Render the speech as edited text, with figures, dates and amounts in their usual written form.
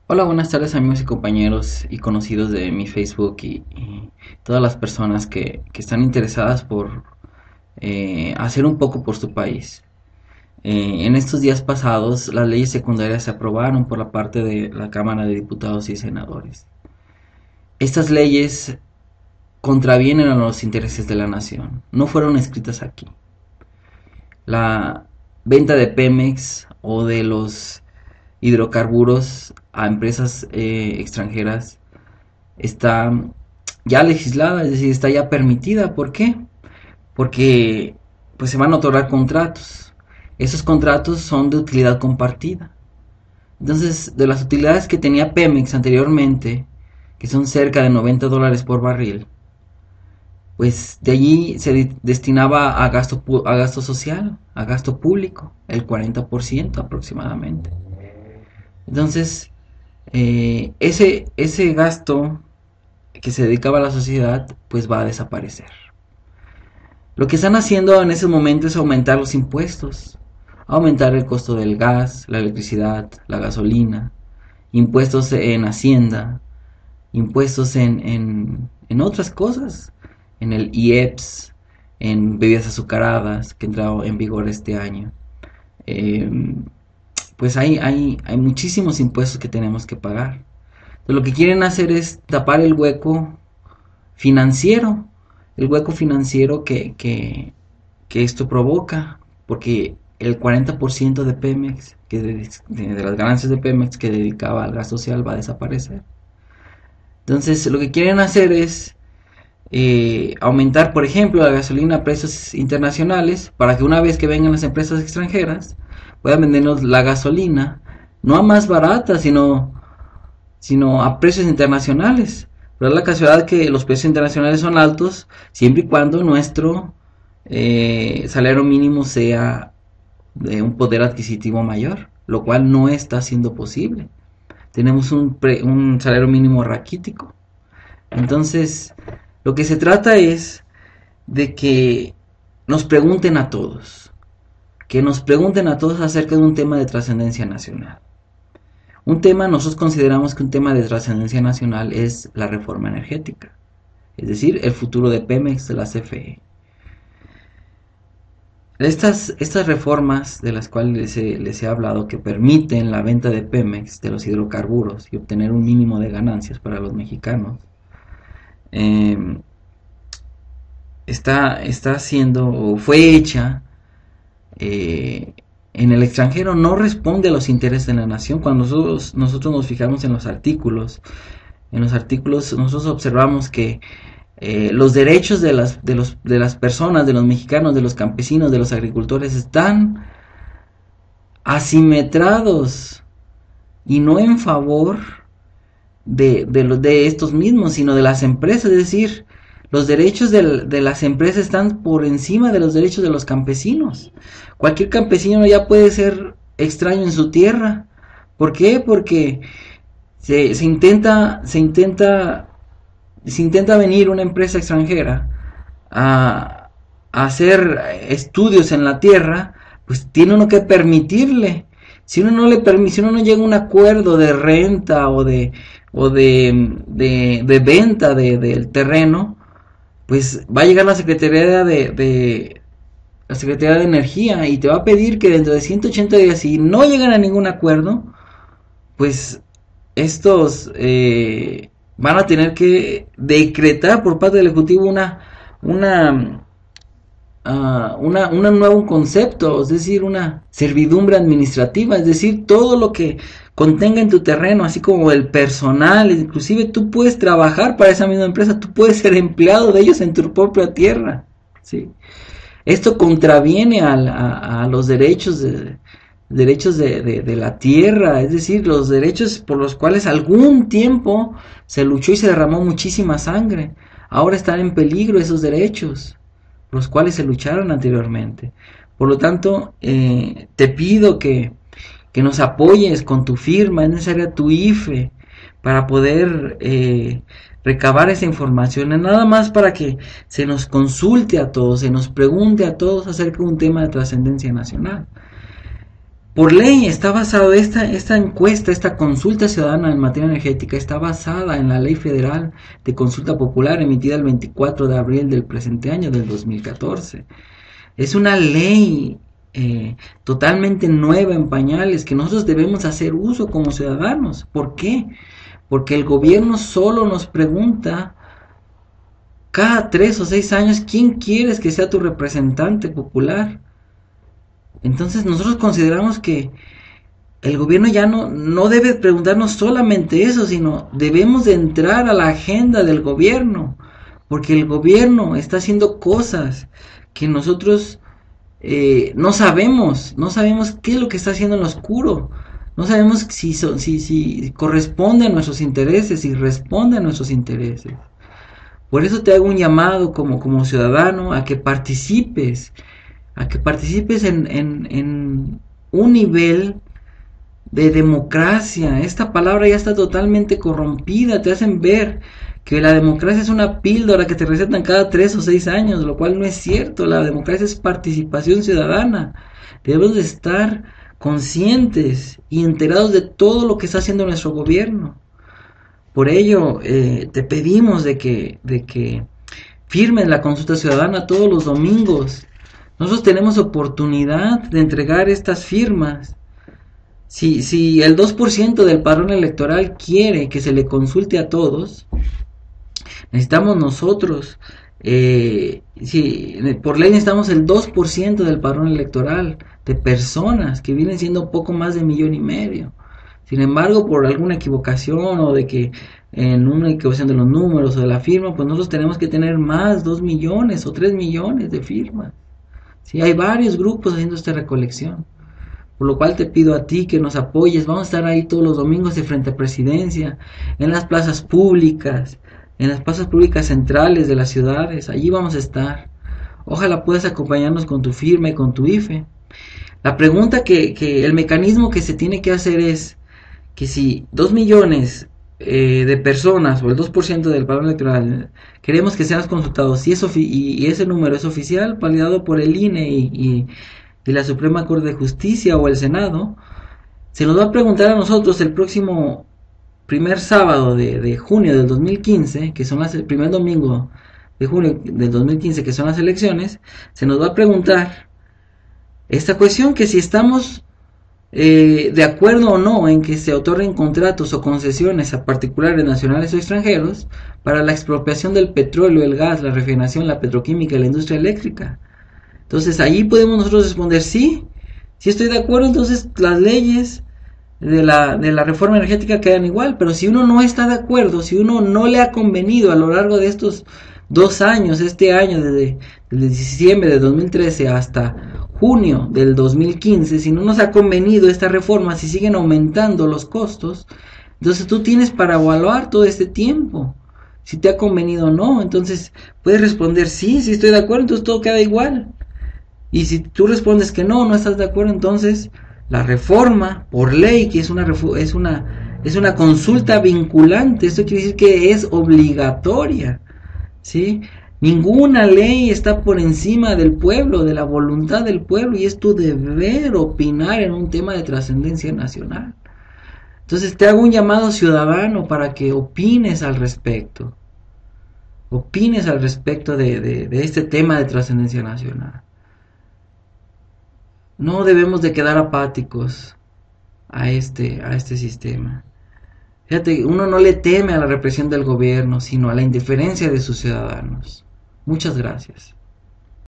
Hola, buenas tardes amigos y compañeros y conocidos de mi Facebook y todas las personas que están interesadas por hacer un poco por su país. En estos días pasados, las leyes secundarias se aprobaron por la parte de la Cámara de Diputados y Senadores. Estas leyes contravienen a los intereses de la nación, no fueron escritas aquí. La venta de Pemex o de los hidrocarburos a empresas extranjeras está ya legislada, es decir, está ya permitida. ¿Por qué? Porque pues se van a otorgar contratos. Esos contratos son de utilidad compartida. Entonces, de las utilidades que tenía Pemex anteriormente, que son cerca de $90 por barril, pues de allí se destinaba a gasto social, a gasto público, el 40% aproximadamente. Entonces, ese gasto que se dedicaba a la sociedad, pues va a desaparecer. Lo que están haciendo en ese momento es aumentar los impuestos, aumentar el costo del gas, la electricidad, la gasolina, impuestos en Hacienda, impuestos en otras cosas, en el IEPS, en bebidas azucaradas, que entró en vigor este año. Eh, pues hay muchísimos impuestos que tenemos que pagar. Entonces, lo que quieren hacer es tapar financiero, el hueco financiero que esto provoca, porque el 40% de Pemex, de las ganancias de Pemex que dedicaba al gas social va a desaparecer. Entonces lo que quieren hacer es aumentar, por ejemplo, la gasolina a precios internacionales para que una vez que vengan las empresas extranjeras puedan vendernos la gasolina no a más barata, sino a precios internacionales. Pero es la casualidad que los precios internacionales son altos siempre y cuando nuestro salario mínimo sea de un poder adquisitivo mayor, lo cual no está siendo posible. Tenemos un salario mínimo raquítico. Entonces, lo que se trata es de que nos pregunten a todos, que nos pregunten a todos acerca de un tema de trascendencia nacional. Nosotros consideramos que un tema de trascendencia nacional es la reforma energética, es decir, el futuro de Pemex, de la CFE. Estas reformas de las cuales les he hablado, que permiten la venta de Pemex, de los hidrocarburos, y obtener un mínimo de ganancias para los mexicanos, eh, está siendo, o fue hecha eh, en el extranjero, no responde a los intereses de la nación. Cuando nosotros nos fijamos en los artículos nosotros observamos que los derechos de las personas, de los mexicanos, de los campesinos, de los agricultores están asimetrados y no en favor de estos mismos, sino de las empresas. Es decir, los derechos de las empresas están por encima de los derechos de los campesinos. Cualquier campesino ya puede ser extraño en su tierra. ¿Por qué? Porque se intenta venir una empresa extranjera a hacer estudios en la tierra, pues tiene uno que permitirle. Si uno no le permite, si uno no llega a un acuerdo de renta o de venta del terreno, pues va a llegar la Secretaría de Energía y te va a pedir que dentro de 180 días, si no llegan a ningún acuerdo, pues estos van a tener que decretar por parte del Ejecutivo una, un nuevo concepto, es decir, una servidumbre administrativa, es decir, todo lo que contenga en tu terreno, así como el personal, inclusive tú puedes trabajar para esa misma empresa, tú puedes ser empleado de ellos en tu propia tierra, ¿sí? Esto contraviene a los derechos de la tierra, es decir, los derechos por los cuales algún tiempo se luchó y se derramó muchísima sangre. Ahora están en peligro esos derechos, por los cuales se lucharon anteriormente. Por lo tanto, te pido que nos apoyes con tu firma, es necesaria tu IFE para poder recabar esa información, nada más para que se nos consulte a todos, se nos pregunte a todos acerca de un tema de trascendencia nacional. Por ley está basado esta encuesta, esta consulta ciudadana en materia energética está basada en la Ley Federal de Consulta Popular emitida el 24 de abril del presente año, del 2014. Es una ley totalmente nueva en pañales que nosotros debemos hacer uso como ciudadanos. ¿Por qué? Porque el gobierno solo nos pregunta cada 3 o 6 años quién quieres que sea tu representante popular. Entonces nosotros consideramos que el gobierno ya no debe preguntarnos solamente eso, sino debemos de entrar a la agenda del gobierno, porque el gobierno está haciendo cosas que nosotros no sabemos qué es lo que está haciendo en lo oscuro, no sabemos si corresponde a nuestros intereses, si responde a nuestros intereses. Por eso te hago un llamado como ciudadano a que participes en un nivel de democracia. Esta palabra ya está totalmente corrompida, te hacen ver que la democracia es una píldora que te recetan cada 3 o 6 años, lo cual no es cierto. La democracia es participación ciudadana. Debemos de estar conscientes y enterados de todo lo que está haciendo nuestro gobierno. Por ello, te pedimos de que firmen la consulta ciudadana todos los domingos. Nosotros tenemos oportunidad de entregar estas firmas. Si el 2% del padrón electoral quiere que se le consulte a todos, necesitamos nosotros, por ley necesitamos el 2% del padrón electoral de personas, que vienen siendo poco más de 1,5 millones. Sin embargo, por alguna equivocación o de que en una equivocación de los números o de la firma, pues nosotros tenemos que tener más 2 millones o 3 millones de firmas. Sí, hay varios grupos haciendo esta recolección. Por lo cual te pido a ti que nos apoyes. Vamos a estar ahí todos los domingos de frente a Presidencia, en las plazas públicas centrales de las ciudades. Allí vamos a estar. Ojalá puedas acompañarnos con tu firma y con tu IFE. La pregunta el mecanismo que se tiene que hacer es que si 2 millones de personas o el 2% del padrón electoral queremos que sean consultados y ese número es oficial, validado por el INE y la Suprema Corte de Justicia o el Senado, se nos va a preguntar a nosotros el próximo primer sábado de junio del 2015, que son el primer domingo de junio del 2015, que son las elecciones, se nos va a preguntar esta cuestión, que si estamos de acuerdo o no en que se otorguen contratos o concesiones a particulares nacionales o extranjeros para la expropiación del petróleo, el gas, la refinación, la petroquímica y la industria eléctrica. Entonces ahí podemos nosotros responder sí estoy de acuerdo, entonces las leyes de la reforma energética quedan igual. Pero si uno no está de acuerdo, si uno no le ha convenido a lo largo de estos 2 años, este año desde diciembre de 2013 hasta junio del 2015, si no nos ha convenido esta reforma, si siguen aumentando los costos, entonces tú tienes para evaluar todo este tiempo si te ha convenido o no. Entonces puedes responder sí estoy de acuerdo, entonces todo queda igual. Y si tú respondes que no estás de acuerdo, entonces la reforma por ley, que es una consulta vinculante, esto quiere decir que es obligatoria, ¿sí? Ninguna ley está por encima del pueblo, de la voluntad del pueblo, y es tu deber opinar en un tema de trascendencia nacional. Entonces te hago un llamado ciudadano para que opines al respecto de este tema de trascendencia nacional. No debemos de quedar apáticos a este sistema. Fíjate, uno no le teme a la represión del gobierno, sino a la indiferencia de sus ciudadanos. Muchas gracias.